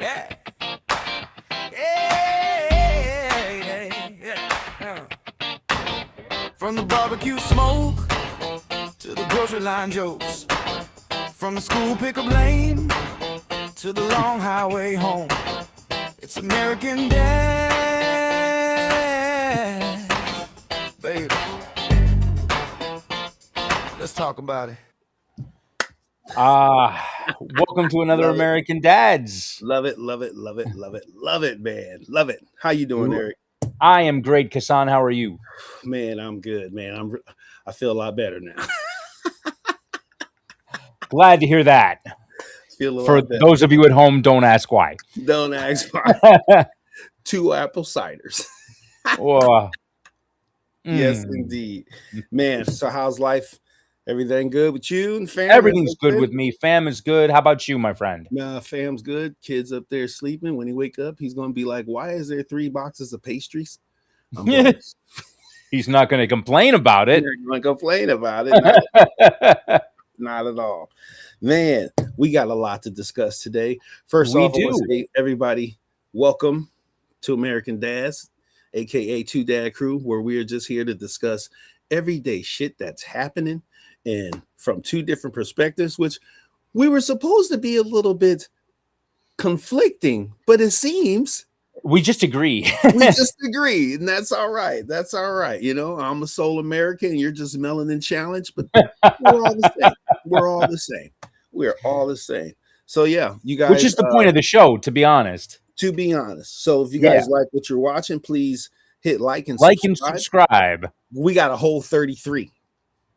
Yeah. Yeah. Yeah. From the barbecue smoke to the grocery line jokes, from the school pickup lane to the long highway home, it's American Dad, baby. Let's talk about it. Welcome to another Love it. American Dads. Love it. Love it. Love it. Love it. Love it, man. Love it. How you doing, Eric? I am great, Kasan. How are you? Man, I'm good, man. I feel a lot better now. Glad to hear that. Feel a For lot better. those of you at home, don't ask why. Don't ask why. 2 apple ciders. Oh, Yes, mm. indeed. Man, so how's life? Everything good with you and fam? Everything's Everything good with me. Fam is good. How about you, my friend? Nah, fam's good. Kids up there sleeping. When he wake up, he's gonna be like, "Why is there 3 boxes of pastries?" I'm like, He's not going to complain about it. "You're gonna complain about it." Not at all. Man, we got a lot to discuss today. First We off, I want do. to say, everybody, welcome to American Dads, aka Two Dad Crew, where we are just here to discuss everyday shit that's happening and from 2 different perspectives, which we were supposed to be a little bit conflicting, but it seems We just agree. we just agree, and that's all right. That's all right. You know, I'm a soul American, you're just melanin challenged, but we're all the same. We're all the same. We're all the same. So yeah, you Which guys. is the point of the show, to be honest. To be honest, so if you Yeah. guys like what you're watching, please hit like and Like and subscribe. subscribe. We got a whole 33.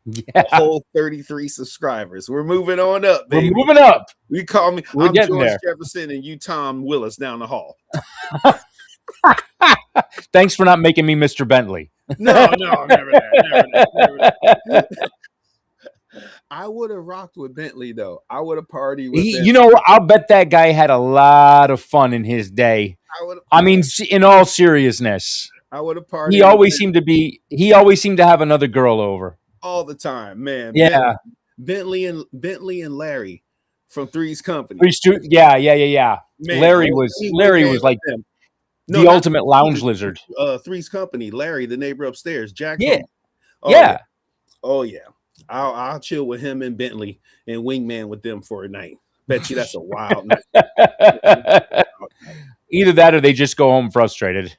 Yeah. A whole 33 subscribers. We're moving on up, We're baby. moving up. We call me. We're I'm getting George there. Jefferson, and you Tom Willis down the hall. Thanks for not making me Mr. Bentley. No, never that. Never that. I would have rocked with Bentley though. I would have partied with Bentley. You know, I'll bet that guy had a lot of fun in his day. I mean, in all seriousness, I would have partied. he always seemed to have another girl over all the time, man. Yeah, Bentley and Larry from Three's Company. Yeah. Man, Larry was like them. The ultimate lounge lizard. Three's Company. Larry, the neighbor upstairs. Jack. Yeah. Oh, yeah. Oh yeah. I'll chill with him and Bentley and wingman with them for a night. Bet you that's a wild night. Either that or they just go home frustrated.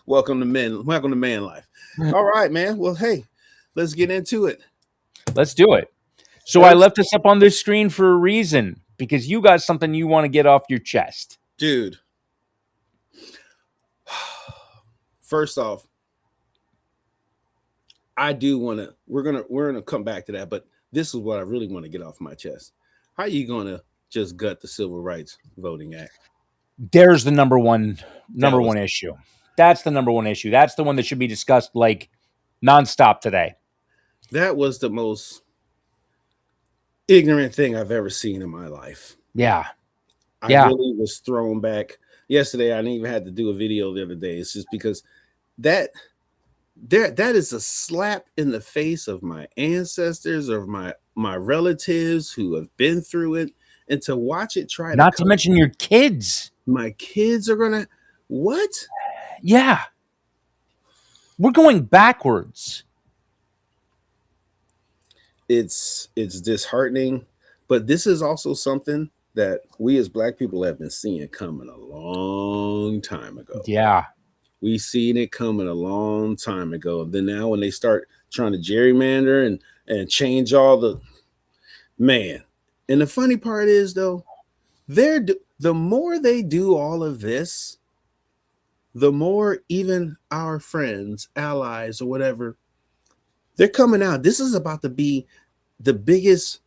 Welcome to man life. All right, man. Well, hey, let's get into it. Let's do it. So I left this up on this screen for a reason, because you got something you want to get off your chest. Dude. First off, I do want to. We're gonna come back to that, but this is what I really want to get off my chest. How are you gonna just gut the Civil Rights Voting Act? There's the number one issue. That's the number one issue. That's the one that should be discussed like nonstop today. That was the most ignorant thing I've ever seen in my life. Yeah. I really was thrown back. Yesterday, I didn't even have to do a video the other day. It's just because that is a slap in the face of my ancestors, of my relatives who have been through it, and to watch it try not to mention your kids. My kids are gonna what? Yeah, we're going backwards. It's disheartening, but this is also something that we as Black people have been seeing coming a long time ago. Yeah. We seen it coming a long time ago. Then now when they start trying to gerrymander and change all the man. And the funny part is though, the more they do all of this, the more even our friends, allies, or whatever, they're coming out. This is about to be the biggest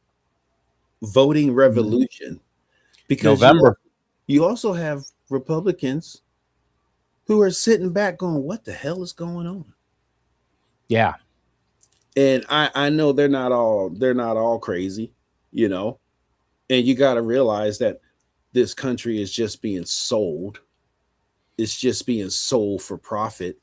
voting revolution. Because November. You also have Republicans who are sitting back going, what the hell is going on? Yeah. And I know they're not all crazy, you know. And you got to realize that this country is just being sold. It's just being sold for profit.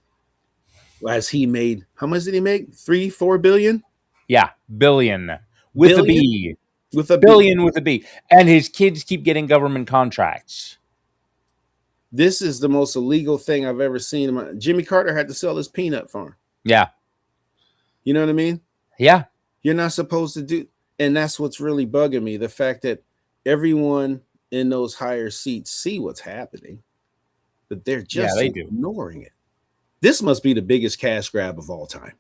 As he made, how much did he make? 3-4 billion? Yeah, billion with a B. with a B. Billion with a B. And his kids keep getting government contracts. This is the most illegal thing I've ever seen. Jimmy Carter had to sell his peanut farm. Yeah. You know what I mean? Yeah. You're not supposed to do, and that's what's really bugging me. The fact that everyone in those higher seats see what's happening, but they're just they do. ignoring it. This must be the biggest cash grab of all time.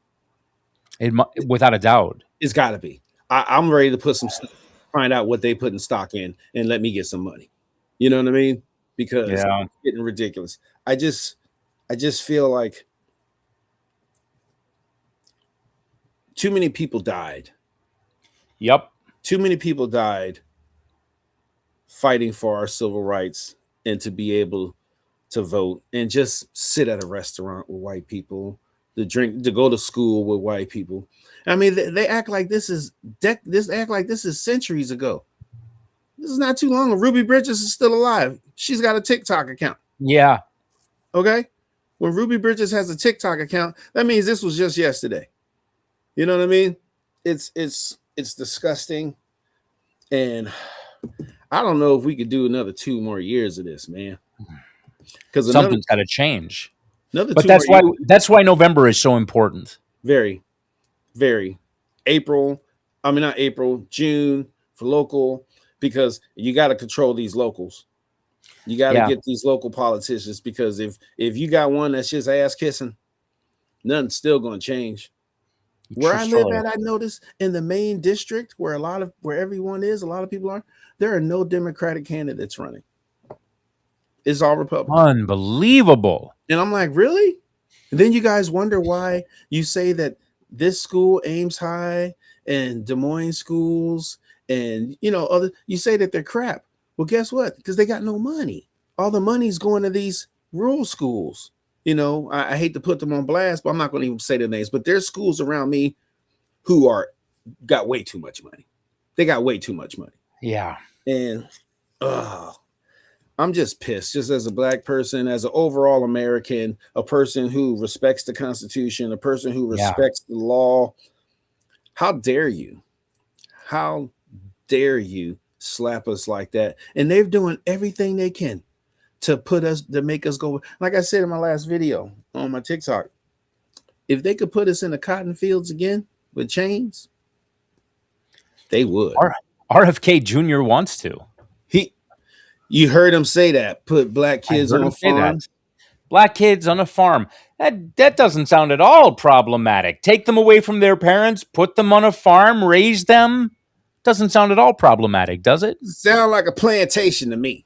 Without a doubt. It's got to be. I'm ready to put some stuff, find out what they put in stock in, and let me get some money. You know what I mean? Because it's getting ridiculous. I just feel like too many people died. Yep. Too many people died fighting for our civil rights and to be able to vote and just sit at a restaurant with white people, to go to school with white people. I mean, they act like this is centuries ago. This is not too long. Ruby Bridges is still alive. She's got a TikTok account. Yeah. Okay. When Ruby Bridges has a TikTok account, that means this was just yesterday. You know what I mean? It's disgusting. And I don't know if we could do another 2 more years of this, man. Because something's got to change. But that's why November is so important. Very, very. Not April, June for local, because you got to control these locals. You got to get these local politicians, because if you got one that's just ass kissing, nothing's still going to change. Where I live at, I noticed in the main district where a lot of people are, there are no Democratic candidates running. It's all Republican. Unbelievable. And I'm like, really? And then you guys wonder why you say that this school, Ames High and Des Moines schools, and you say that they're crap. Well, guess what? Because they got no money. All the money's going to these rural schools. I hate to put them on blast, but I'm not going to even say their names. But there's schools around me who got way too much money. They got way too much money. Yeah. And I'm just pissed, just as a Black person, as an overall American, a person who respects the Constitution, a person who respects the law. How dare you? How dare you slap us like that? And they're doing everything they can to make us go. Like I said in my last video on my TikTok, if they could put us in the cotton fields again with chains, they would. RFK Jr. wants to. You heard him say that. Put black kids on a farm. Black kids on a farm. That doesn't sound at all problematic. Take them away from their parents, put them on a farm, raise them. Doesn't sound at all problematic, does it? Sound like a plantation to me.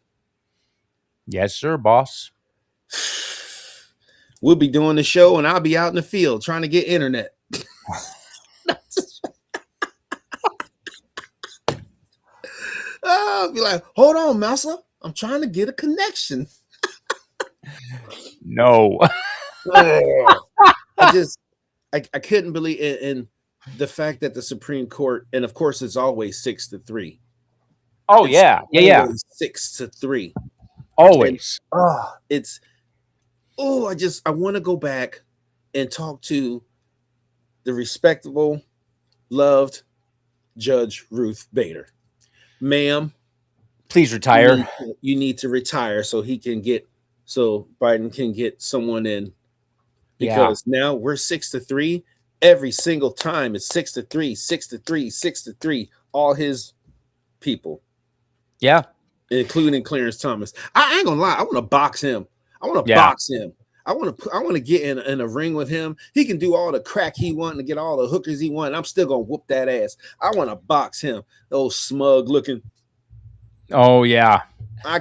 Yes, sir, boss. We'll be doing the show and I'll be out in the field trying to get internet. I'll be like, hold on, Massa. I'm trying to get a connection. No. I couldn't believe it. And the fact that the Supreme Court, and of course it's always 6-3. Oh, yeah. 6-3. Always. And, I want to go back and talk to the respectable, loved Judge Ruth Bader. Ma'am, please retire. You need to retire so Biden can get someone in, because now we're 6-3. Every single time it's 6-3, 6-3, 6-3. All his people. Yeah. Including Clarence Thomas. I ain't gonna lie. I want to box him. I want to box him. I want to get in a ring with him. He can do all the crack he wants and get all the hookers he wants. I'm still gonna whoop that ass. I want to box him. Those smug looking. Oh yeah.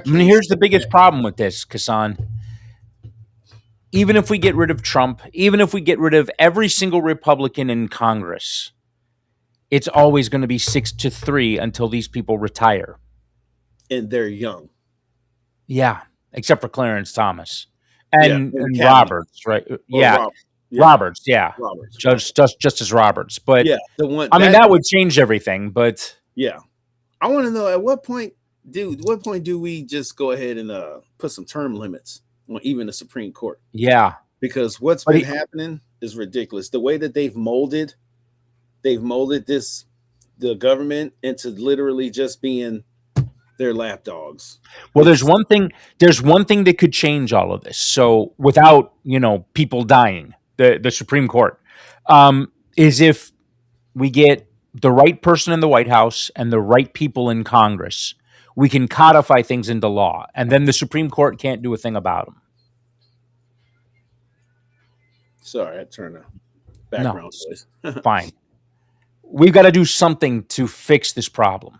Here's the biggest problem with this, Kassan. Even if we get rid of Trump, even if we get rid of every single Republican in Congress, it's always going to be 6-3 until these people retire. And they're young. Yeah, except for Clarence Thomas and Roberts, right? Roberts, yeah. Roberts. Justice Roberts. But yeah, the one. That would change everything. But yeah, I want to know at what point do we just go ahead and put some term limits on even the Supreme Court? Yeah, because what's been happening is ridiculous. The way that they've molded this the government into literally just being their lapdogs. Well, there's one thing. There's one thing that could change all of this. So without people dying, the Supreme Court is if we get the right person in the White House and the right people in Congress, we can codify things into law, and then the Supreme Court can't do a thing about them. Sorry, I turned the background noise. Fine. We've got to do something to fix this problem.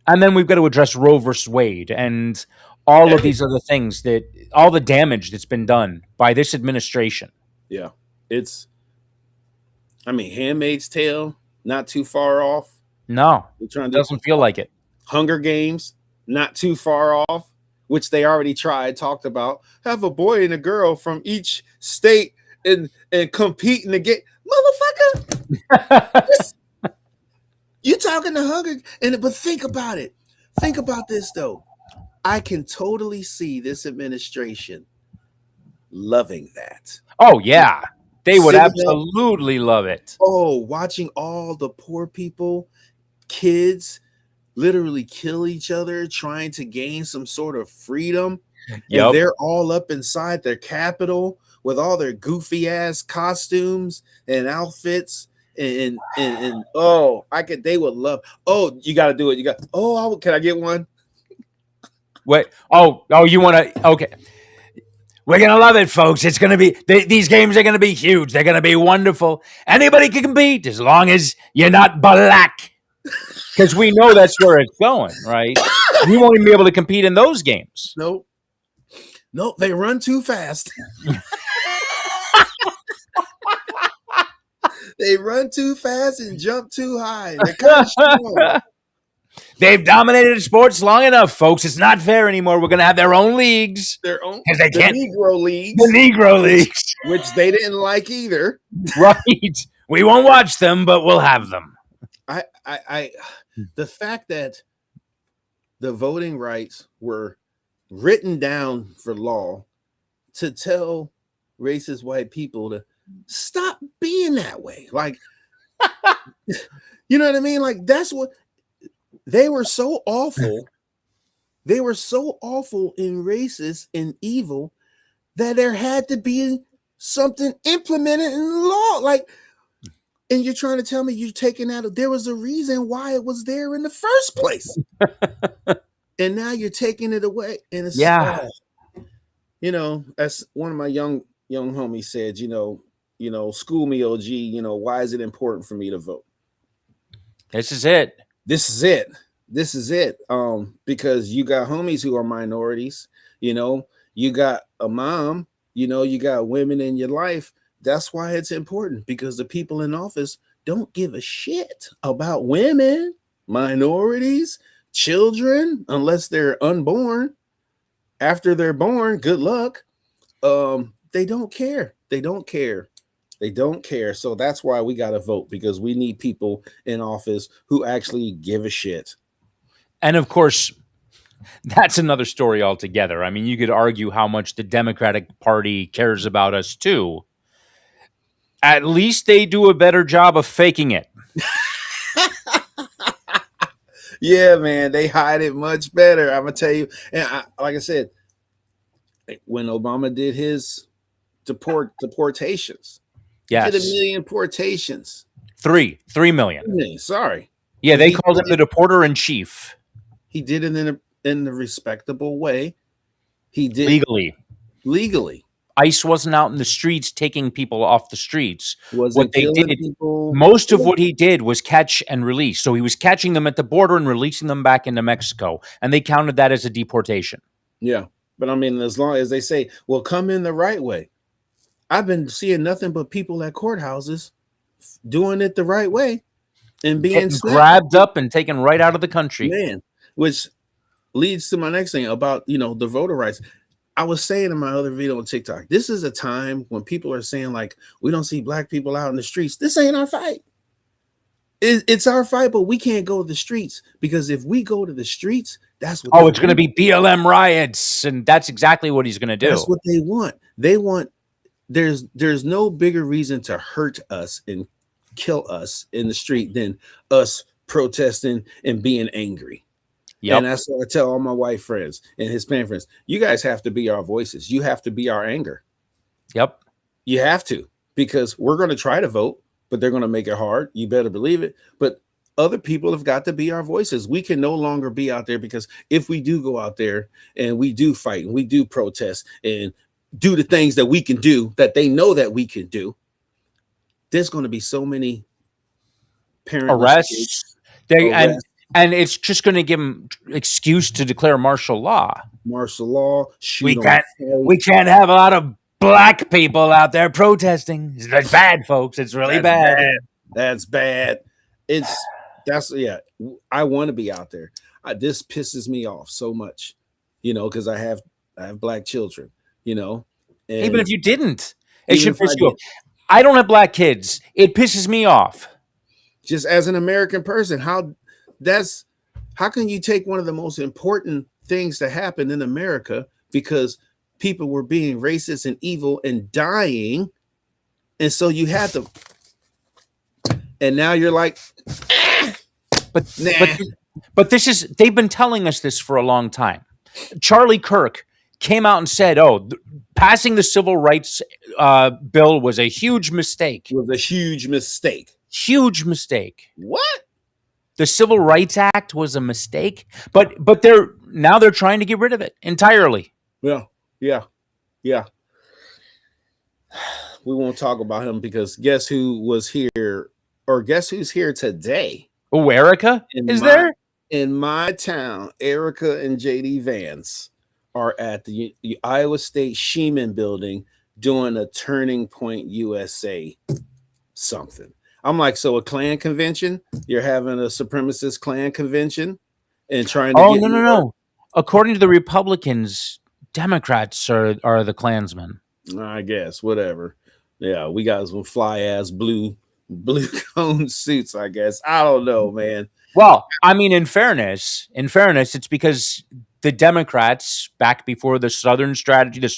And then we've got to address Roe versus Wade and all of these other things, that all the damage that's been done by this administration. Yeah. Handmaid's Tale, not too far off. No, it doesn't feel like it. Hunger Games, not too far off, which they already talked about. Have a boy and a girl from each state and compete in the game. Motherfucker! You talking to Hunger, but think about it. Think about this though. I can totally see this administration loving that. Oh yeah, they would absolutely love it. Oh, watching all the poor people, kids, literally kill each other, trying to gain some sort of freedom. Yep. And they're all up inside their Capitol with all their goofy ass costumes and outfits. And they would love. Oh, you got to do it. Can I get one? Wait. Oh, you want to? Okay. We're going to love it, folks. It's going to be, these games are going to be huge. They're going to be wonderful. Anybody can compete as long as you're not black. Because we know that's where it's going, right? We won't even be able to compete in those games. Nope, they run too fast. They run too fast and jump too high. They're kind of strong. They've dominated sports long enough, folks. It's not fair anymore. We're going to have their own leagues. Their own, because they can't. Negro leagues. The Negro leagues. Which they didn't like either. Right. We won't watch them, but we'll have them. The fact that the voting rights were written down for law to tell racist white people to stop being that way. Like, you know what I mean? Like, that's what they were so awful. They were so awful and racist and evil that there had to be something implemented in law. Like, and you're trying to tell me you're taking out, there was a reason why it was there in the first place. And now you're taking it away. And it's, as one of my young homies said, school me, OG, why is it important for me to vote? This is it. Because you got homies who are minorities, you got a mom, you got women in your life. That's why it's important, because the people in office don't give a shit about women, minorities, children, unless they're unborn. After they're born, good luck. They don't care. They don't care. So that's why we got to vote, because we need people in office who actually give a shit. And of course, that's another story altogether. I mean, you could argue how much the Democratic Party cares about us too. At least they do a better job of faking it. Yeah, man, they hide it much better. I'm gonna tell you. And like I said, when Obama did his deportations, yes, did 1 million deportations. 3 million. Sorry. Yeah, they called him the deporter in chief. He did it in a respectable way. He did legally. ICE wasn't out in the streets taking people off the streets. What they did, most of what he did was catch and release. So he was catching them at the border and releasing them back into Mexico, and they counted that as a deportation. Yeah, but I mean, as long as they say, "Well, come in the right way," I've been seeing nothing but people at courthouses doing it the right way and being grabbed up and taken right out of the country. Man, which leads to my next thing about the voter rights. I was saying in my other video on TikTok, this is a time when people are saying, like, we don't see black people out in the streets. This ain't our fight. It's our fight, but we can't go to the streets, because if we go to the streets, that's what it's going to be BLM riots, and that's exactly what he's going to do. That's what they want. They want, there's no bigger reason to hurt us and kill us in the street than us protesting and being angry. Yep. And that's what I tell all my white friends and Hispanic friends. You guys have to be our voices. You have to be our anger. Yep. You have to, because we're going to try to vote, but they're going to make it hard. You better believe it. But other people have got to be our voices. We can no longer be out there, because if we do go out there and we do fight and we do protest and do the things that we can do, that they know that we can do, there's going to be so many arrests. And it's just going to give them excuse to declare martial law. Martial law. We can't have a lot of black people out there protesting. It's bad, folks. It's really bad. That's bad. I want to be out there. This pisses me off so much, because I have black children, and even if you didn't, it should piss you off. I don't have black kids. It pisses me off. Just as an American person, how can you take one of the most important things to happen in America because people were being racist and evil and dying, and so you had to, and now you're like, but nah. But they've been telling us this for a long time. Charlie Kirk came out and said, passing the civil rights bill was a huge mistake. It was a huge mistake. Huge mistake. What? The Civil Rights Act was a mistake, but they're trying to get rid of it entirely. Yeah. We won't talk about him, because guess who was here, or guess who's here today? Oh, Erica is there? In my town, Erica and JD Vance are at the Iowa State Sheeman building doing a Turning Point USA something. I'm like, so a Klan convention? You're having a supremacist Klan convention and trying to get no. According to the Republicans, Democrats are the Klansmen. I guess, whatever. Yeah, we got some fly ass blue cone suits, I guess. I don't know, man. Well, I mean, in fairness, it's because the Democrats, back before the Southern strategy, the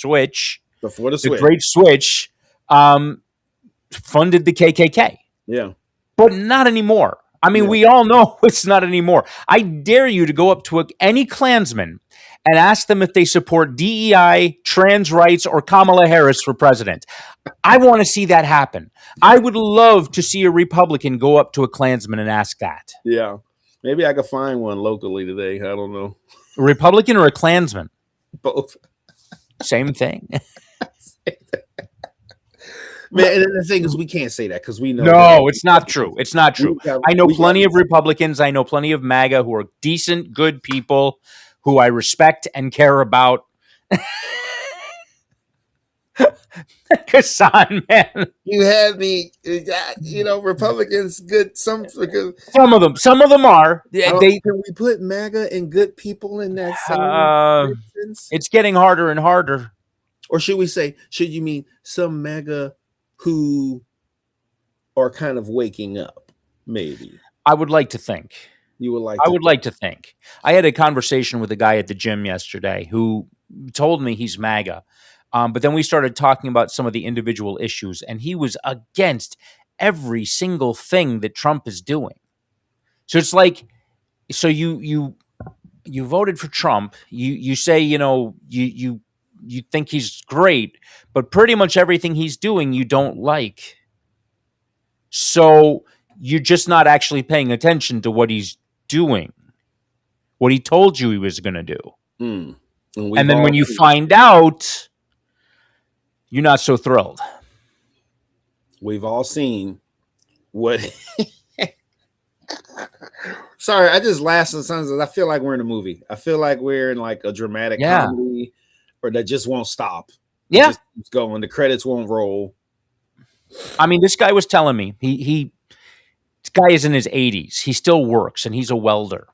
Great Switch, funded the KKK. Yeah. But not anymore. I mean, we all know it's not anymore. I dare you to go up to any Klansman and ask them if they support DEI, trans rights, or Kamala Harris for president. I want to see that happen. I would love to see a Republican go up to a Klansman and ask that. Yeah. Maybe I could find one locally today. I don't know. A Republican or a Klansman? Both. Same thing. Man, and the thing is, we can't say that because we know. No, it's not true. It's not true. I know plenty of Republicans. I know plenty of MAGA who are decent, good people who I respect and care about. Kassan, man. You had me, Republicans good. Some of them are. Can we put MAGA and good people in that same sentence? It's getting harder and harder. Or should you mean some MAGA who are kind of waking up? Maybe. I would like to think. You would like. I would like to think. I had a conversation with a guy at the gym yesterday who told me he's MAGA. But then we started talking about some of the individual issues, and he was against every single thing that Trump is doing. So it's like, so you voted for Trump. You say, you think he's great, but pretty much everything he's doing you don't like. So you're just not actually paying attention to what he's doing, what he told you he was going to do. And then when you find out, you're not so thrilled. We've all seen what. Sorry, I just laugh sometimes. I feel like we're in a movie. I feel like we're in like a dramatic comedy, or that just won't stop. Yeah, just keeps going. The credits won't roll. I mean, this guy was telling me this guy is in his 80s. He still works, and he's a welder.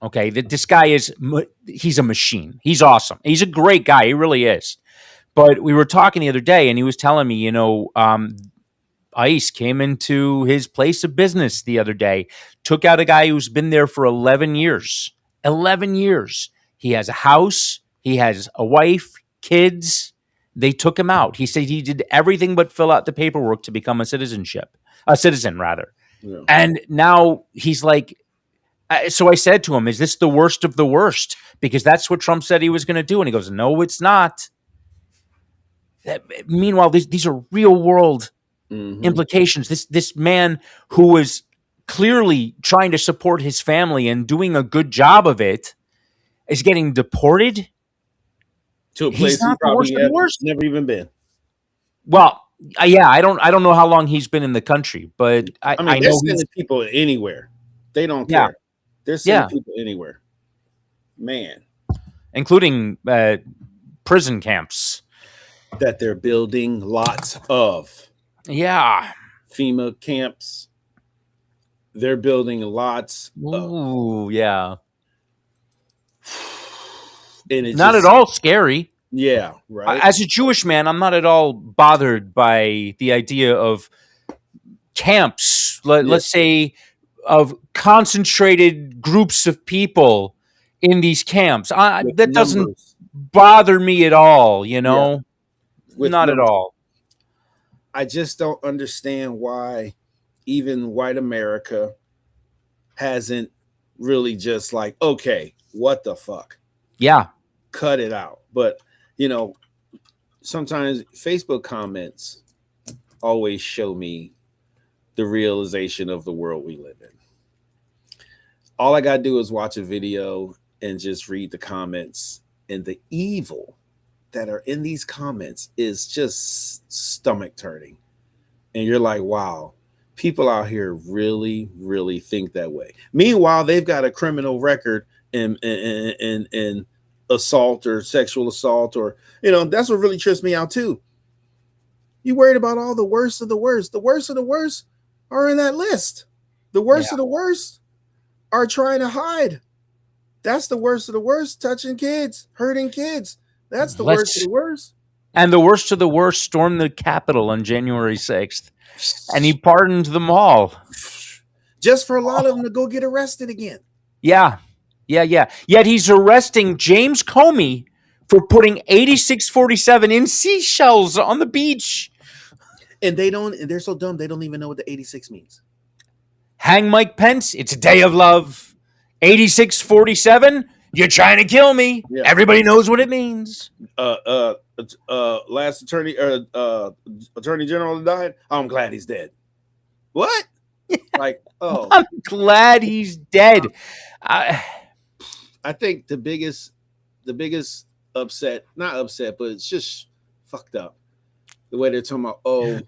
Okay, this guy he's a machine. He's awesome. He's a great guy. He really is. But we were talking the other day, and he was telling me, ICE came into his place of business the other day, took out a guy who's been there for 11 years. 11 years. He has a house. He has a wife, kids. They took him out. He said he did everything but fill out the paperwork to become a citizen. Yeah. And now he's like, So I said to him, is this the worst of the worst? Because that's what Trump said he was going to do. And he goes, no, it's not. Meanwhile, these are real world implications. This man who was clearly trying to support his family and doing a good job of it is getting deported to a He's place he not the worst probably of the worst. never even been. Well, yeah, I don't know how long he's been in the country, but I mean, I they're know sending people anywhere. They don't Yeah. care. They're sending Yeah. people anywhere. Man, including prison camps. that they're building lots of Yeah. FEMA camps. They're building lots of. Ooh, yeah. And it's Not just, at all scary. yeah, right. As a Jewish man, I'm not at all bothered by the idea of camps, let's say, of concentrated groups of people in these camps. With That doesn't numbers. bother me at all, you Yeah. know? With Not at numbers. all. I just don't understand why even white America hasn't really just like, okay, what the fuck? Yeah. Cut it out. But, you know, sometimes Facebook comments always show me the realization of the world we live in. All I got to do is watch a video and just read the comments, and the evil that are in these comments is just stomach turning. And you're like, wow, people out here really, really think that way. Meanwhile, they've got a criminal record in assault or sexual assault, or, you know, that's what really trips me out too. You worried about all the worst of the worst. The worst of the worst are in that list. The worst of the worst are trying to hide. That's the worst of the worst, touching kids, hurting kids. That's the worst of the worst. And the worst of the worst stormed the Capitol on January 6th. And he pardoned them all. Just for a lot of them to go get arrested again. Yeah. Yeah, yeah. Yet he's arresting James Comey for putting 8647 in seashells on the beach. And they're so dumb, they don't even know what the 86 means. Hang Mike Pence, it's a day of love. 8647, you're trying to kill me. Yeah. Everybody knows what it means. Last attorney general that died, I'm glad he's dead. What? Like, oh, I'm glad he's dead. I think the biggest upset, not upset, but it's just fucked up. The way they're talking about, oh,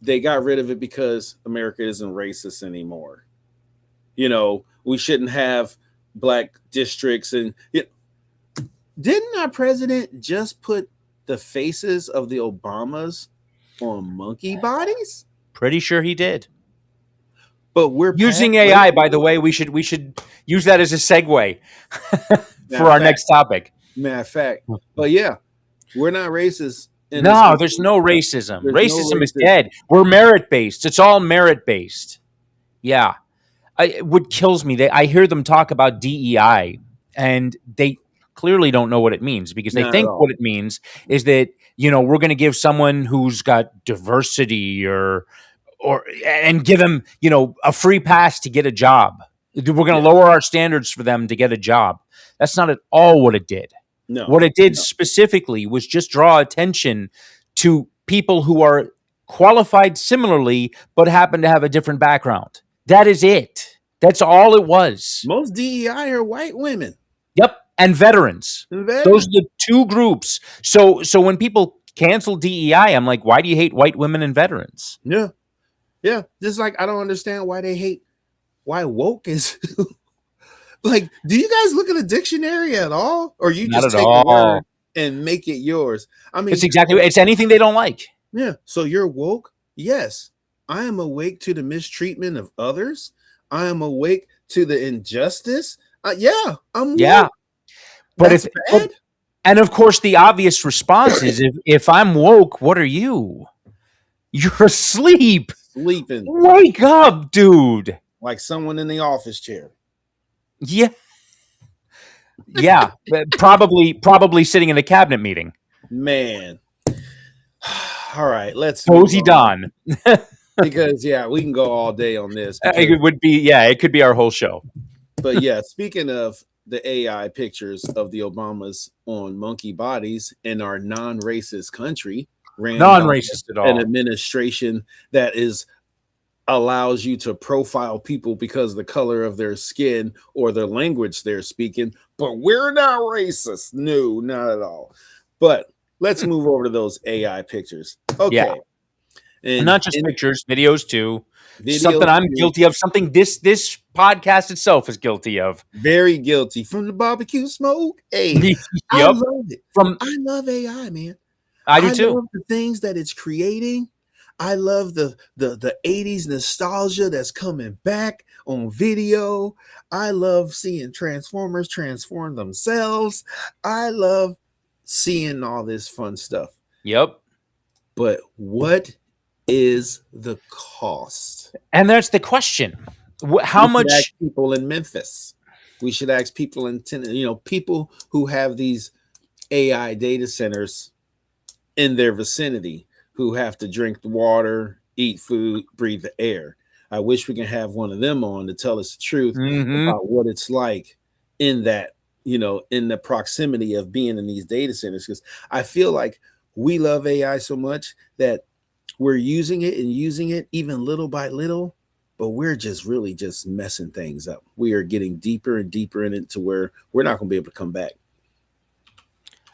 they got rid of it because America isn't racist anymore. You know, we shouldn't have black districts. And didn't our president just put the faces of the Obamas on monkey bodies? Pretty sure he did. But we're using AI, by the way. We should use that as a segue for our next topic. Matter of fact, but yeah, we're not racist. No, there's no racism. Racism is dead. We're merit-based. It's all merit-based. Yeah. What kills me, I hear them talk about DEI, and they clearly don't know what it means, because they think what it means is that, you know, we're going to give someone who's got diversity and give them, you know, a free pass to get a job. We're going to lower our standards for them to get a job. That's not at all what it did. No. What it did specifically was just draw attention to people who are qualified similarly, but happen to have a different background. That is it. That's all it was. Most DEI are white women. Yep. And veterans. Those are the two groups. So when people cancel DEI, I'm like, why do you hate white women and veterans? Yeah. Yeah. Just like, I don't understand why woke is like, do you guys look at a dictionary at all? Or you just take a word and make it yours? I mean, it's anything they don't like. Yeah. So you're woke? Yes. I am awake to the mistreatment of others. I am awake to the injustice. Yeah, I'm woke. Yeah. But and of course, the obvious response is, if I'm woke, what are you? You're asleep. Sleeping. Wake up, dude. Like someone in the office chair. Yeah. Yeah. probably sitting in a cabinet meeting. Man. All right, let's Cozy Don. Because we can go all day on this. It would be, it could be our whole show. But yeah, speaking of the AI pictures of the Obamas on monkey bodies in our non-racist country, ran by Non-racist at an all. administration that is allows you to profile people because of the color of their skin or the language they're speaking, but we're not racist. No, not at all. But let's move over to those AI pictures. Yeah. Okay. And And not just in pictures, videos too. videos, Something I'm guilty of. Something this podcast itself is guilty of. very guilty from the barbecue smoke. Hey, I Yep. love it. From I love AI, man. I do I too. love the things that it's creating. I love the 80s nostalgia that's coming back on video. I love seeing Transformers transform themselves. I love seeing all this fun stuff. Yep. But what is the cost? And that's the question. How We should ask much? people in Memphis. We should ask people in people who have these AI data centers in their vicinity who have to drink the water, eat food, breathe the air. I wish we can have one of them on to tell us the truth about what it's like in that, in the proximity of being in these data centers. Because I feel like we love AI so much that we're using it and using it even little by little, but we're just really just messing things up. We are getting deeper and deeper in it to where we're not going to be able to come back.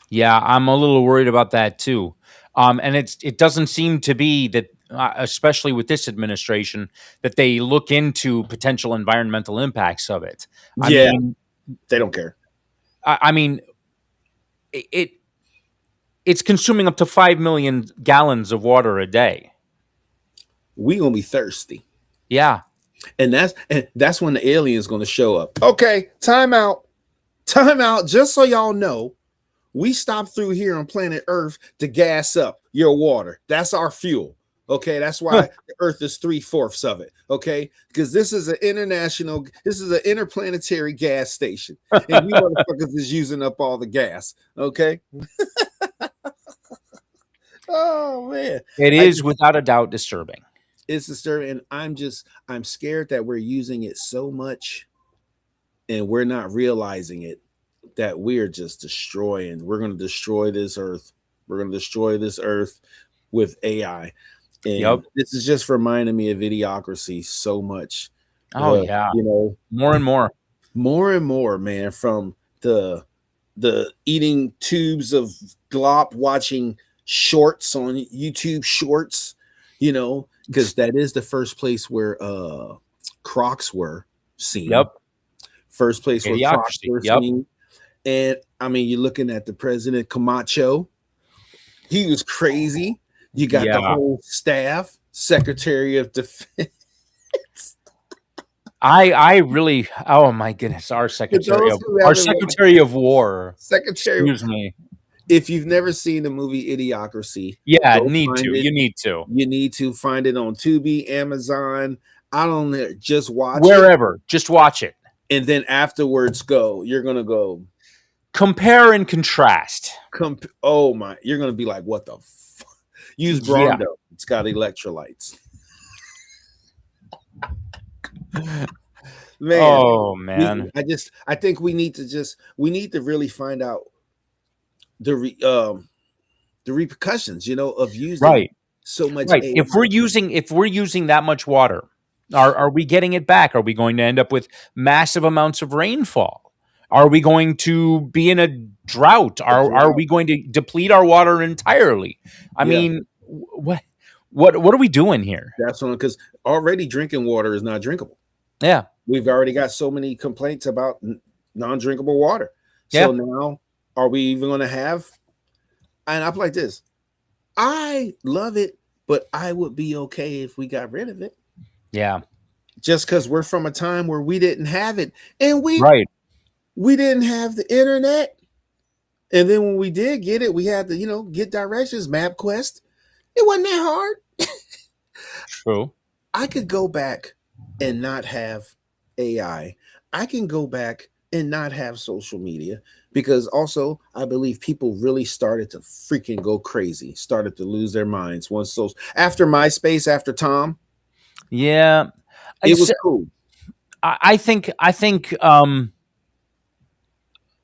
Yeah, I'm a little worried about that too. And it doesn't seem to be that, especially with this administration, that they look into potential environmental impacts of it. I Yeah, mean, they don't care. I mean, it's consuming up to 5 million gallons of water a day. We gonna be thirsty. Yeah. And that's when the alien's gonna show up. Okay, time out. Time out. Just so y'all know, we stopped through here on planet Earth to gas up your water. That's our fuel. Okay, that's why the Earth is 3/4 of it. Okay, because this is an interplanetary gas station, and you motherfuckers is using up all the gas. Okay. Oh man, It is without a doubt disturbing. it's disturbing, and I'm scared that we're using it so much, and we're not realizing it, that we're just destroying. We're going to destroy this Earth. We're going to destroy this Earth with AI. And this is just reminding me of Idiocracy so much. Oh yeah, more and more, man. From the eating tubes of glop, watching shorts on YouTube Shorts, because that is the first place where Crocs were seen. Yep. First place where Crocs were seen. And I mean, you're looking at the president Camacho. He was crazy. You got the whole staff, Secretary of Defense. I really, oh my goodness, our Secretary of War. Excuse me. If you've never seen the movie Idiocracy, you need to find it on Tubi, Amazon. I don't know, just watch wherever. Just watch it, and then afterwards, you're gonna go compare and contrast. Oh my, you're gonna be like, what the fuck? Use Brondo. Yeah. It's got electrolytes. Man. Oh man. I think we need to really find out the repercussions, of using so much. Right. AI. If we're using that much water, are we getting it back? Are we going to end up with massive amounts of rainfall? Are we going to be in a drought? Are we going to deplete our water entirely? I mean, what are we doing here? That's one, because already drinking water is not drinkable. Yeah. We've already got so many complaints about non-drinkable water. So now, are we even going to have? And I'm like this. I love it, but I would be okay if we got rid of it. Yeah. Just because we're from a time where we didn't have it, and we didn't have the internet. And then when we did get it, we had to, get directions, MapQuest. It wasn't that hard. True. I could go back and not have AI. I can go back and not have social media, because also I believe people really started to freaking go crazy, started to lose their minds after MySpace, after Tom. Yeah. It was cool. I think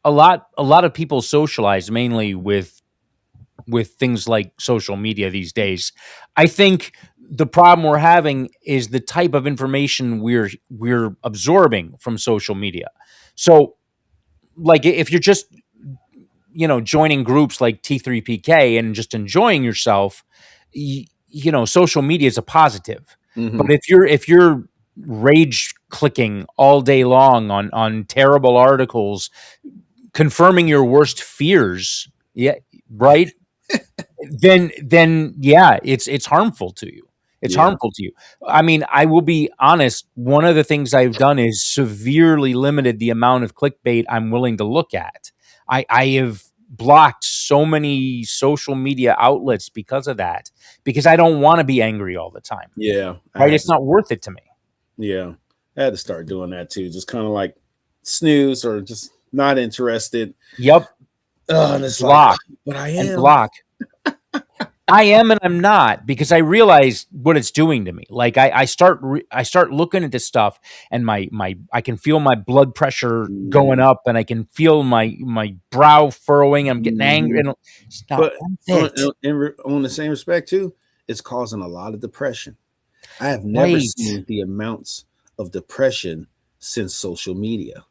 a lot of people socialize mainly with things like social media these days. I think the problem we're having is the type of information we're absorbing from social media. So, like, if you're just joining groups like T3PK and just enjoying yourself, social media is a positive. Mm-hmm. But if you're rage clicking all day long on terrible articles confirming your worst fears, yeah, right, then yeah, it's harmful to you. It's Yeah. harmful to you. I mean, I will be honest, one of the things I've done is severely limited the amount of clickbait I'm willing to look at. I have blocked so many social media outlets because of that, because I don't want to be angry all the time. Yeah. Right? It's not worth it to me. Yeah. I had to start doing that too. Just kind of like snooze or just not interested. Yep. And it's Block like, but I and am. block. I am and I'm not, because I realize what it's doing to me. Like I start looking at this stuff, and my I can feel my blood pressure going up, and I can feel my brow furrowing. I'm getting angry, and it's not But worth on, it. on the same respect too, it's causing a lot of depression. I have never Right? seen the amounts of depression since social media.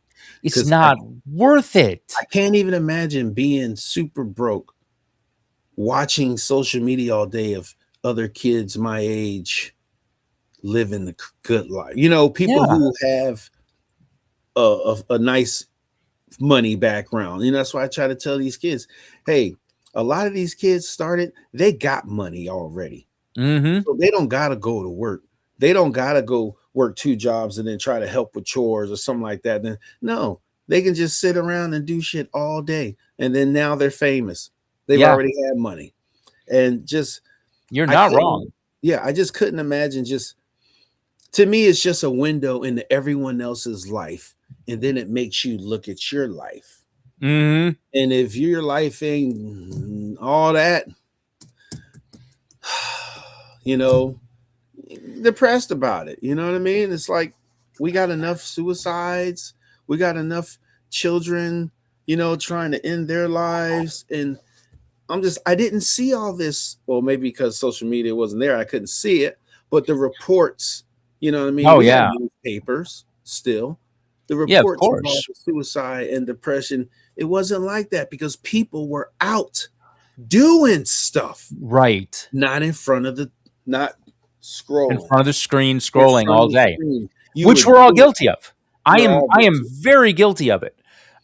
It's Because not worth it. I can't even imagine being super broke, watching social media all day of other kids my age living the good life. People Yeah. who have a nice money background. That's why I try to tell these kids, hey, a lot of these kids they got money already. Mm-hmm. So they don't gotta go to work. They don't gotta go work 2 jobs and then try to help with chores or something like that. Then no, they can just sit around and do shit all day. And then now they're famous. They've Yeah. already had money. And just You're I not couldn't, wrong. yeah, I just couldn't imagine. Just to me, it's just a window into everyone else's life. And then it makes you look at your life. Mm-hmm. And if your life ain't all that, depressed about it. You know what I mean? It's like we got enough suicides, we got enough children, trying to end their lives. And I didn't see all this. Well, maybe because social media wasn't there, I couldn't see it. But the reports, you know what I mean? Oh, We have yeah. newspapers still. The Yeah, of reports of all course. the suicide and depression, it wasn't like that because people were out doing stuff, Right. not In scrolling front of the screen, in scrolling front all of the day, screen. which we're all guilty of. I We're am all I am guilty, very guilty of it.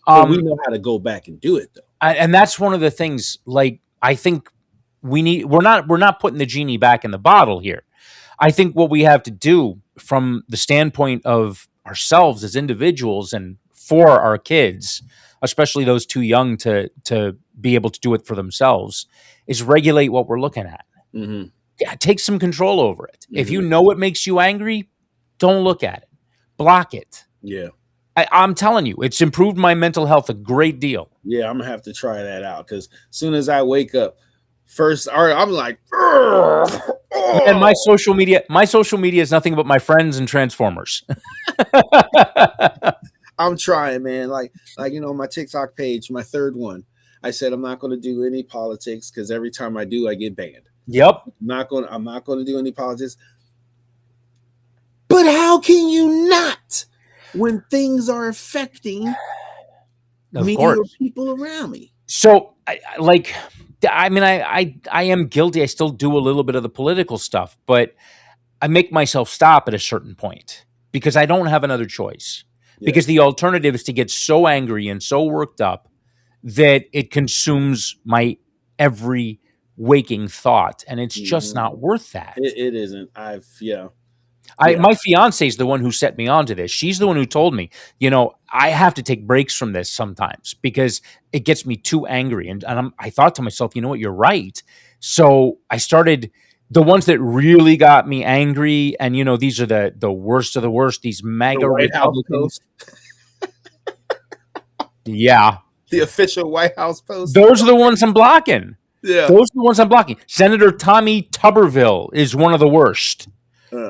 but we know how to go back and do it though. And that's one of the things. Like, I think we're not putting the genie back in the bottle here. I think what we have to do from the standpoint of ourselves as individuals and for our kids, especially those too young to be able to do it for themselves, is regulate what we're looking at. Mm-hmm. Yeah, take some control over it. If you Mm-hmm. know it makes you angry, don't look at it. Block it. Yeah. I'm telling you, it's improved my mental health a great deal. Yeah, I'm gonna have to try that out because as soon as I wake up, first, I'm like, "Ugh, And my oh." social media is nothing but my friends and Transformers. I'm trying, man. Like my TikTok page, my third one. I said I'm not going to do any politics because every time I do, I get banned. Yep. I'm not going to do any politics. But how can you not when things are affecting Of me or course. people around me? So, I am guilty. I still do a little bit of the political stuff, but I make myself stop at a certain point because I don't have another choice. Yeah. Because the alternative is to get so angry and so worked up that it consumes my every waking thought, and it's just not worth that. It isn't. Yeah. My fiance is the one who set me onto this. She's the one who told me, I have to take breaks from this sometimes because it gets me too angry. And I thought to myself, you know what, you're right. So I started the ones that really got me angry. And, these are the worst of the worst, these MAGA The White House Republicans. post. Yeah. The official White House post. Those are the ones I'm blocking. Yeah. Those are the ones I'm blocking. Senator Tommy Tuberville is one of the worst.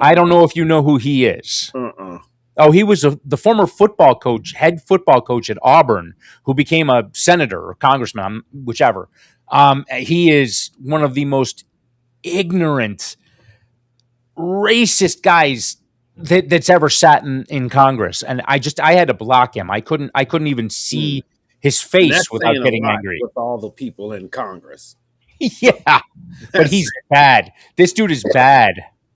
I don't know if you know who he is. Oh, he was the former football coach, head football coach at Auburn, who became a senator or congressman, whichever. He is one of the most ignorant, racist guys that's ever sat in Congress, and I had to block him. I couldn't even see his And face that's without saying a getting lot angry. with all the people in Congress. Yeah, but he's bad. This dude is bad.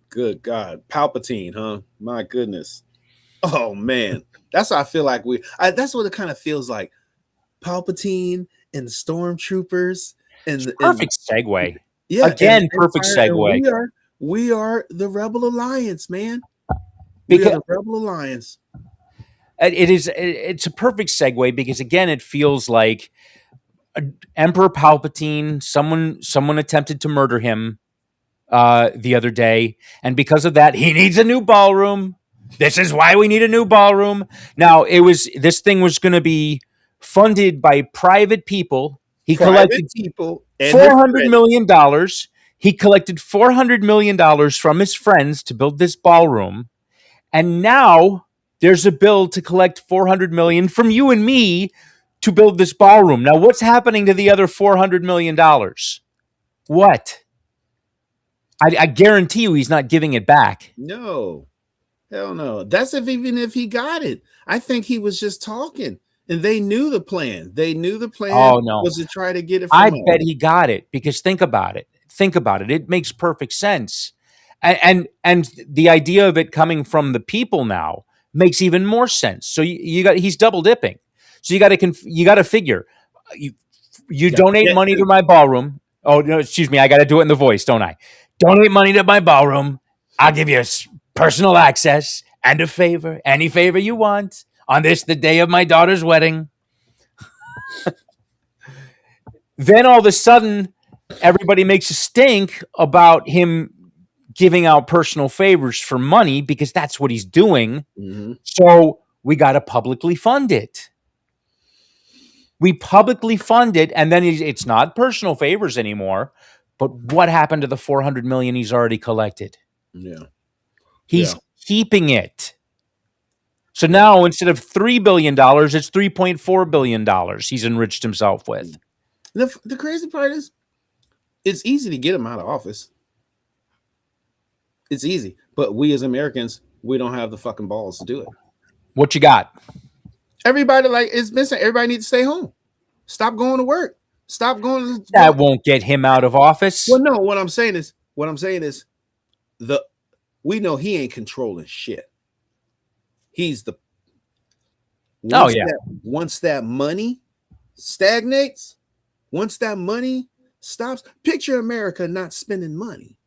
Good God, Palpatine, huh? My goodness. Oh man, that's what I feel like that's what it kind of feels like. Palpatine and stormtroopers and Perfect segue. yeah, Again, and perfect Empire, segue. and we are the Rebel Alliance, man. We Because are the Rebel Alliance. it's a perfect segue because again, it feels like Emperor Palpatine. Someone attempted to murder him the other day, and because of that, he needs a new ballroom. This is why we need a new ballroom. Now, this thing was going to be funded by private people. He Private collected people and $400 million. He collected $400 million from his friends to build this ballroom, and now there's a bill to collect $400 million from you and me to build this ballroom. Now, what's happening to the other $400 million? What? I guarantee you, he's not giving it back. No, hell no. That's even if he got it. I think he was just talking, and they knew the plan. They knew the plan Oh no, was to try to get it from I us. bet he got it because think about it. Think about it. It makes perfect sense, and the idea of it coming from the people now makes even more sense. So he's double dipping. So you got to figure you donate get money to them. my ballroom. Oh no, excuse me, I got to do it in the voice, don't I? Donate money to my ballroom. I'll give you personal access and a favor, any favor you want on the day of my daughter's wedding. Then all of a sudden, everybody makes a stink about him giving out personal favors for money because that's what he's doing. Mhm. So we got to publicly fund it. We publicly fund it, and then it's not personal favors anymore. But what happened to the $400 million he's already collected? Yeah. He's Yeah. keeping it. So now instead of $3 billion, it's $3.4 billion he's enriched himself with. The crazy part is, it's easy to get him out of office. It's easy, but we as Americans, we don't have the fucking balls to do it. What you got? Everybody it's missing. Everybody needs to stay home. Stop going to work. Stop going. That won't get him out of office. Well, no. What I'm saying is, we know he ain't controlling shit. He's the. Once that money stagnates, once that money stops, picture America not spending money.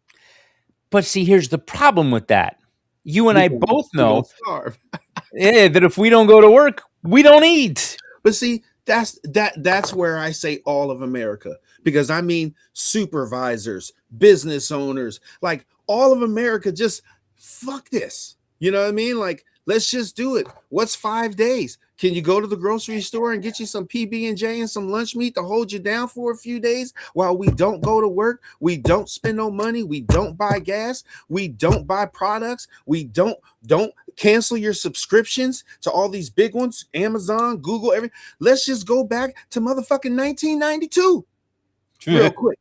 But see, here's the problem with that. You and I both know that if we don't go to work, we don't eat. But see, that's where I say all of America, because I mean supervisors, business owners, like all of America, just fuck this. You know what I mean? Like, let's just do it. What's 5 days? Can you go to the grocery store and get you some PB&J and some lunch meat to hold you down for a few days while we don't go to work? We don't spend no money. We don't buy gas. We don't buy products. We don't cancel your subscriptions to all these big ones, Amazon, Google, everything. Let's just go back to motherfucking 1992 real quick.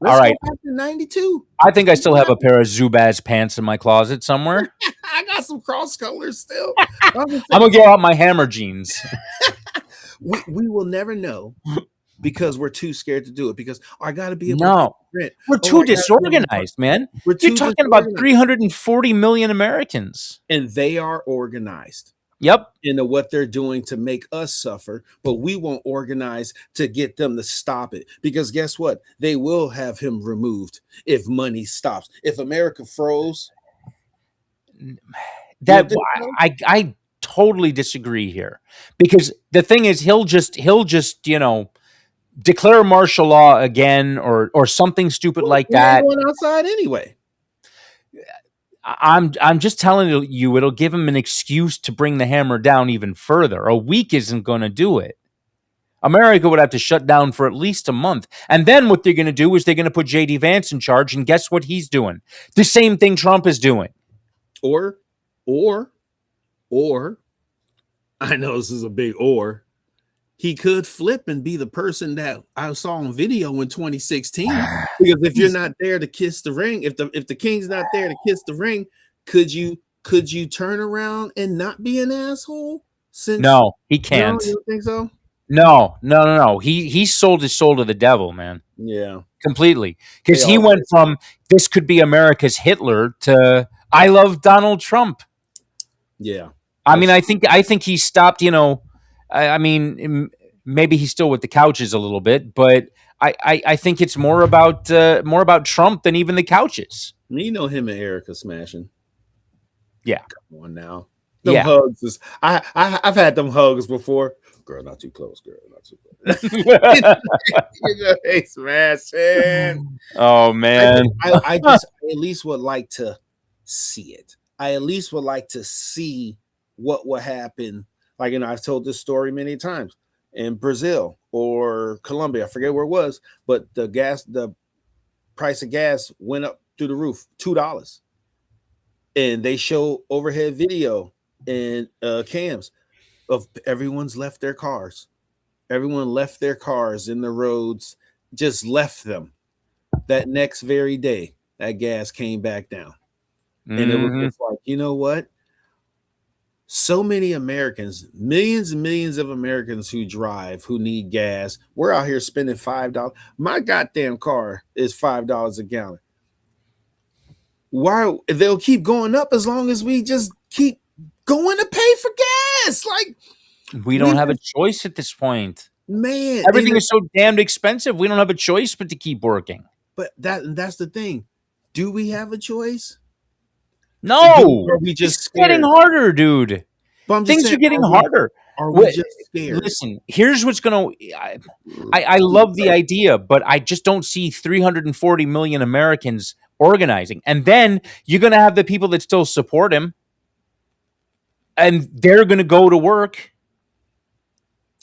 All right. Go back to 92. I think I still have a pair of Zubaz pants in my closet somewhere. I got some cross colors still. I'm gonna get out my hammer jeans. we will never know because we're too scared to do it, because I got to be able No, to we're too disorganized, man. You're talking about 340 million Americans. And they are organized. Yep. Into what they're doing to make us suffer, but we won't organize to get them to stop it, because guess what? They will have him removed if money stops. If America froze, that I totally disagree here, because the thing is he'll just declare martial law again or something stupid like that. Going outside anyway. I'm just telling you, it'll give him an excuse to bring the hammer down even further. A week isn't going to do it. America would have to shut down for at least a month. And then what they're going to do is they're going to put J.D. Vance in charge. And guess what he's doing? The same thing Trump is doing. Or Or, I know this is a big or, he could flip and be the person that I saw on video in 2016. Because if you're not there to kiss the ring, if the king's not there to kiss the ring, could you turn around and not be an asshole? Since No, he can't. No, you don't think so? No. He sold his soul to the devil, man. Yeah. Completely. Because They he all went did. from this could be America's Hitler to I love Donald Trump. Yeah. I mean, I think he stopped, I mean, maybe he's still with the couches a little bit, but I think it's more about Trump than even the couches. You know him and Erica smashing. Yeah. Come on now. Them Yeah. hugs is I've had them hugs before. Girl, not too close, girl. Not too close. They smashing. Oh man. I just at least would like to see it. I at least would like to see what would happen. Like, I've told this story many times in Brazil or Colombia. I forget where it was, but the price of gas went up through the roof, $2. And they show overhead video and cams of everyone's left their cars. Everyone left their cars in the roads, just left them. That next very day, that gas came back down. And it was just like, you know what? So many Americans, millions and millions of Americans who drive, who need gas, we're out here spending $5. My goddamn car is $5 a gallon. Why? They'll keep going up as long as we just keep going to pay for gas. Like, we don't have a choice at this point. Man, everything is so damned expensive. We don't have a choice but to keep working. But that's the thing. Do we have a choice? No, are we just it's getting harder, dude. Things are getting harder. Are we just scared? Listen, here's what's gonna. I love the idea, but I just don't see 340 million Americans organizing, and then you're gonna have the people that still support him, and they're gonna go to work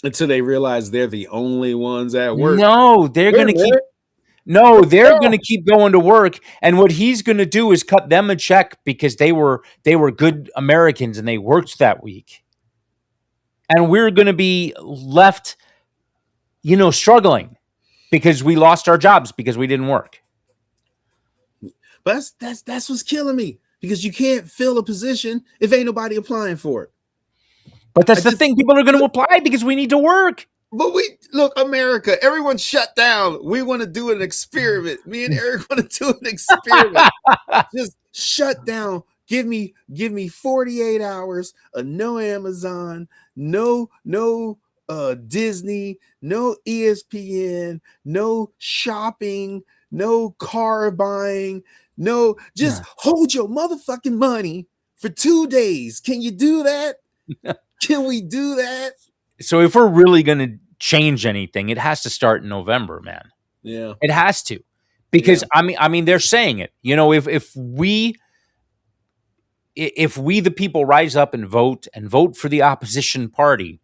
until they realize they're the only ones at work. No, they're gonna keep. No, they're going to keep going to work, and what he's going to do is cut them a check because they were good Americans and they worked that week, and we're going to be left, struggling because we lost our jobs because we didn't work. But that's what's killing me, because you can't fill a position if ain't nobody applying for it. But that's the thing; people are going to apply because we need to work. But look, America, everyone shut down. We want to do an experiment. Me and Eric want to do an experiment. Just shut down. Give me 48 hours of no Amazon, no Disney, no ESPN, no shopping, no car buying, no, just hold your motherfucking money for 2 days. Can you do that? Can we do that? So if we're really going to change anything, it has to start in November, man. Yeah, it has to, because I mean, they're saying it. If we the people rise up and vote for the opposition party,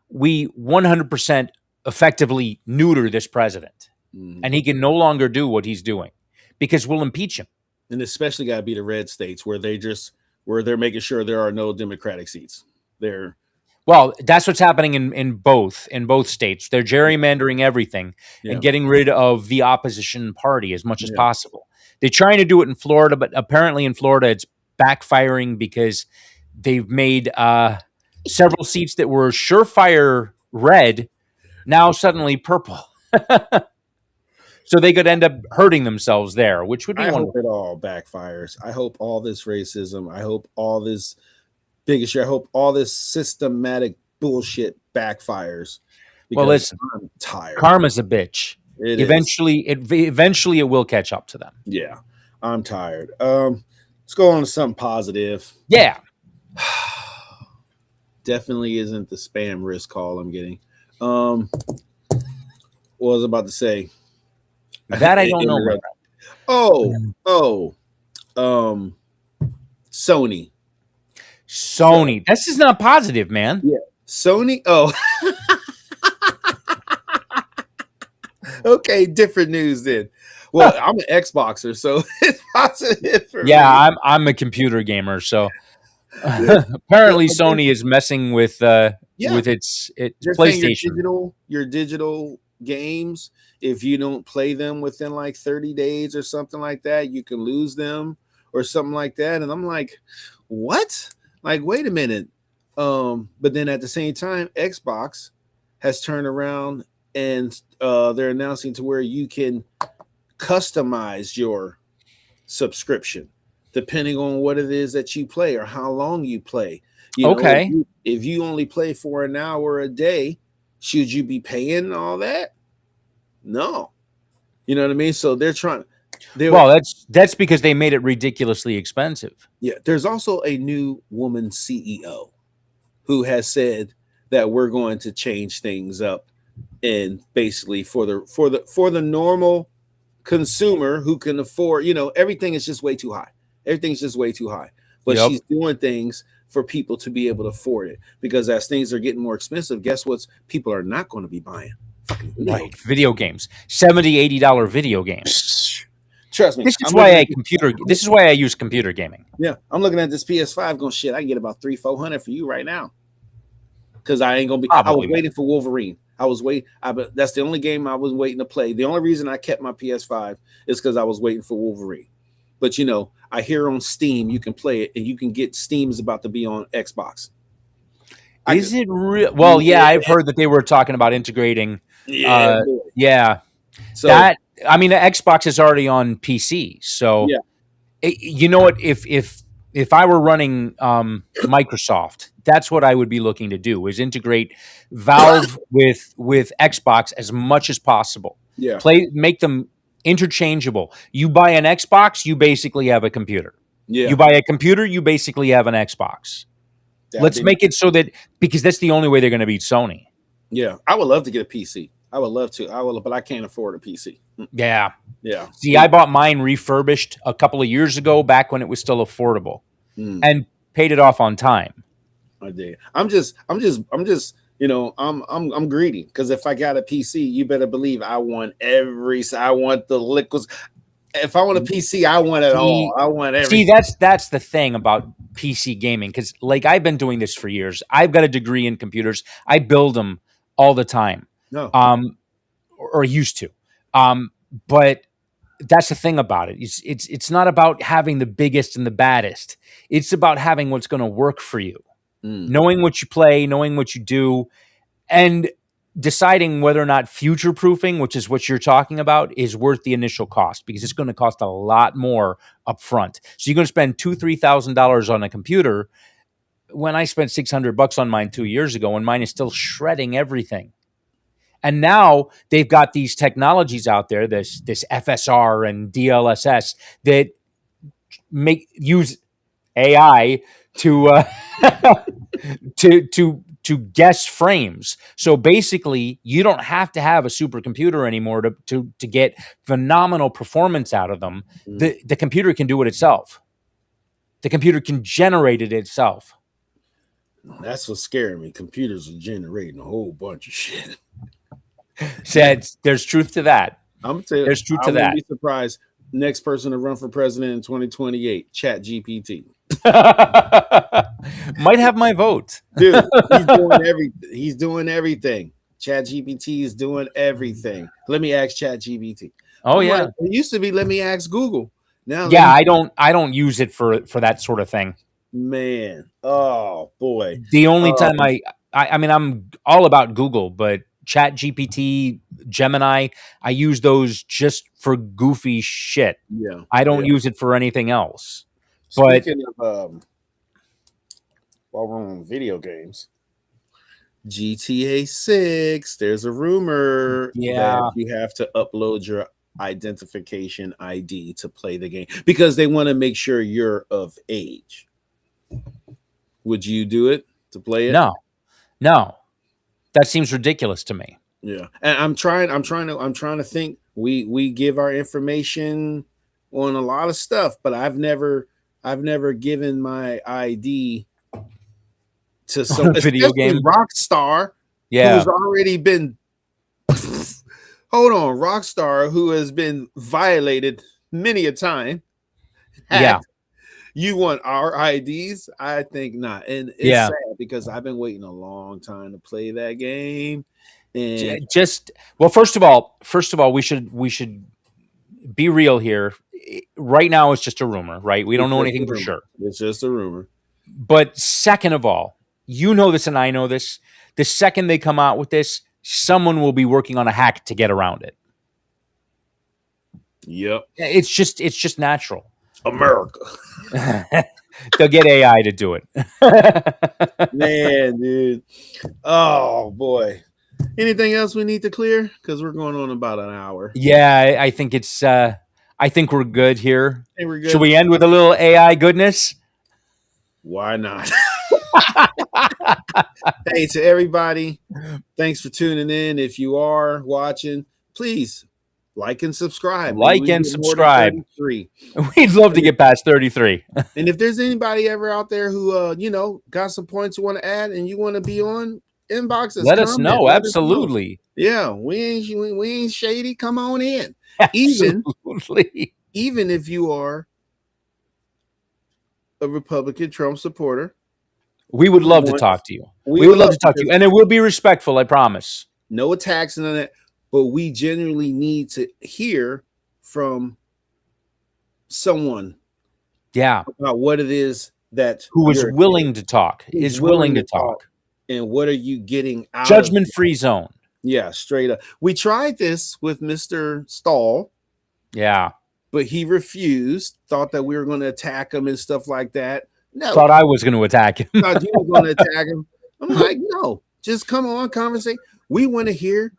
we 100% effectively neuter this president, and he can no longer do what he's doing because we'll impeach him. And especially got to be the red states where they're making sure there are no Democratic seats. Well, that's what's happening in both states. They're gerrymandering everything and getting rid of the opposition party as much as possible. They're trying to do it in Florida, but apparently in Florida it's backfiring because they've made several seats that were surefire red now suddenly purple. So they could end up hurting themselves there, which would be wonderful. I hope it all backfires. I hope all this racism, I hope all this bigotry, I hope all this systematic bullshit backfires. Well, listen, I'm tired. Karma's a bitch. Eventually it will catch up to them. Yeah, I'm tired. Let's go on to something positive. Yeah. Definitely isn't the spam risk call I'm getting. What was I about to say? That I don't know. Sony. This is not positive, man. Yeah. Sony. Oh. Okay, different news then. Well, I'm an Xboxer, so it's positive for me. I'm a computer gamer, so Apparently, Sony is messing with Yeah, its they're saying PlayStation. your digital games, if you don't play them within like 30 days or something like that, you can lose them or something like that. And I'm like, what? Like, wait a minute. But then at the same time, Xbox has turned around and they're announcing to where you can customize your subscription depending on what it is that you play or how long you play. You know, Okay. if you only play for an hour a day, should you be paying all that? No. You know what I mean? So they're trying. Well, that's because they made it ridiculously expensive. Yeah. There's also a new woman CEO who has said that we're going to change things up, and basically for the normal consumer who can afford, everything is just way too high. Everything's just way too high. But Yep. she's doing things for people to be able to afford it, because as things are getting more expensive, guess what? People are not going to be buying fucking Right. Video games. $70, $80 video games. Trust me. This is why I use computer gaming. Yeah, I'm looking at this PS5 going, shit, I can get about 300-400 for you right now. Because I ain't gonna be. Probably I was waiting for Wolverine. That's the only game I was waiting to play. The only reason I kept my PS5 is because I was waiting for Wolverine. But I hear on Steam you can play it, and you can get Steam is about to be on Xbox. Is it real? Well, yeah, I've heard that they were talking about integrating. Yeah, yeah. So Xbox is already on PC. So, yeah. You know what? If I were running Microsoft, that's what I would be looking to do: is integrate Valve with Xbox as much as possible. Yeah. Make them interchangeable. You buy an Xbox, you basically have a computer. Yeah. You buy a computer, you basically have an Xbox. Let's make it so that, because that's the only way they're going to beat Sony. Yeah, I would love to get a PC. I would love to. But I can't afford a PC. Yeah. Yeah. See, I bought mine refurbished a couple of years ago, back when it was still affordable, and paid it off on time. I did. I'm just, I'm greedy, because if I got a PC, you better believe I want the liquids. If I want a PC, I want it all. I want everything. See, that's the thing about PC gaming, because like I've been doing this for years. I've got a degree in computers. I build them all the time. No. Or used to. But that's the thing about it. It's not about having the biggest and the baddest. It's about having what's going to work for you. Knowing what you play, knowing what you do, and deciding whether or not future proofing, which is what you're talking about, is worth the initial cost, because it's going to cost a lot more up front. So you're going to spend $2,000-$3,000 on a computer, when I spent $600 on mine 2 years ago, and mine is still shredding everything. And now they've got these technologies out there, this FSR and DLSS, that use AI to to guess frames. So basically, you don't have to have a supercomputer anymore to get phenomenal performance out of them. The computer can do it itself. The computer can generate it itself. That's what's scaring me. Computers are generating a whole bunch of shit. Said there's truth to that. I'm telling you, there's truth to that. I wouldn't be surprised. Next person to run for president in 2028, Chat GPT. Might have my vote. Dude, he's doing everything. Chat GPT is doing everything. Let me ask Chat GPT. Oh yeah. It used to be let me ask Google. Now yeah, I don't use it for that sort of thing. Man. Oh boy. The only time I mean, I'm all about Google, but Chat GPT, Gemini, I use those just for goofy shit. Yeah. I don't use it for anything else. Speaking of while we're on video games, GTA 6, there's a rumor that you have to upload your identification ID to play the game, because they want to make sure you're of age. Would you do it to play it? No. That seems ridiculous to me. Yeah. And I'm trying to think. We give our information on a lot of stuff, but I've never given my ID to some video game Rockstar, who's already been Rockstar, who has been violated many a time. You want our IDs? I think not. And it's sad because I've been waiting a long time to play that game. And just well, first of all, we should be real here. Right now, it's just a rumor, right? We don't know anything for sure. It's just a rumor. But second of all, you know this and I know this. The second they come out with this, someone will be working on a hack to get around it. Yep. It's just natural. America. They'll get AI to do it. Man, dude. Oh, boy. Anything else we need to clear? Because we're going on about an hour. Yeah, I think it's... I think we're good here. Hey, we're good. Should we end with a little AI goodness? Why not? Hey, to everybody, thanks for tuning in. If you are watching, please like and subscribe. Like and subscribe. We'd love to get past 33. And if there's anybody ever out there who, got some points you want to add and you want to be on, inbox us. Let us know. Absolutely. Yeah, we ain't shady. Come on in. Absolutely. Even if you are a Republican Trump supporter, we would love to talk to you. We would love to talk to you, and it will be respectful. I promise. No attacks and none of that. But we genuinely need to hear from someone. Yeah. About what it is that who is willing to talk. Is willing to talk. And what are you getting out Judgment-free zone. Yeah, straight up. We tried this with Mr. Stahl. Yeah. But he refused, thought that we were going to attack him and stuff like that. No. Thought I was going to attack him. Thought you were going to attack him. I'm like, no, just come on, conversate. We want to hear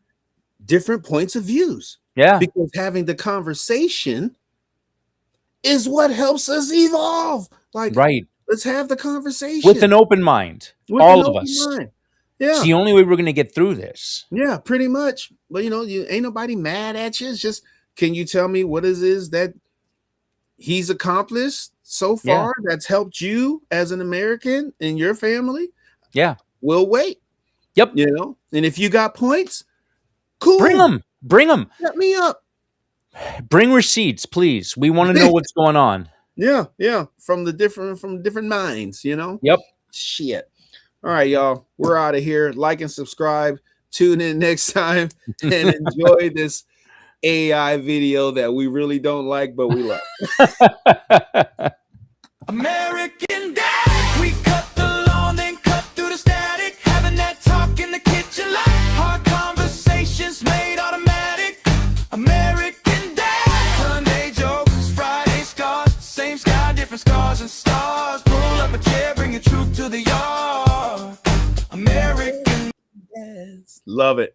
different points of views. Yeah. Because having the conversation is what helps us evolve. Like, right. Let's have the conversation. With an open mind. All of us. Mind. Yeah. It's the only way we're going to get through this. Yeah, pretty much. But, you ain't nobody mad at you. It's just, can you tell me what it is that he's accomplished so far that's helped you as an American and your family? Yeah. We'll wait. Yep. And if you got points, cool. Bring them. Set me up. Bring receipts, please. We want to know what's going on. Yeah. From different minds, Yep. Shit. All right, y'all. We're out of here. Like and subscribe. Tune in next time and enjoy this AI video that we really don't like, but we love. American Dad. We cut the lawn, then cut through the static. Having that talk in the kitchen like hard conversations made automatic. American Dad. Sunday jokes, Friday scars. Same sky, different scars and stars. Pull up a chair, bring your truth to the yard. American Dads. Love it.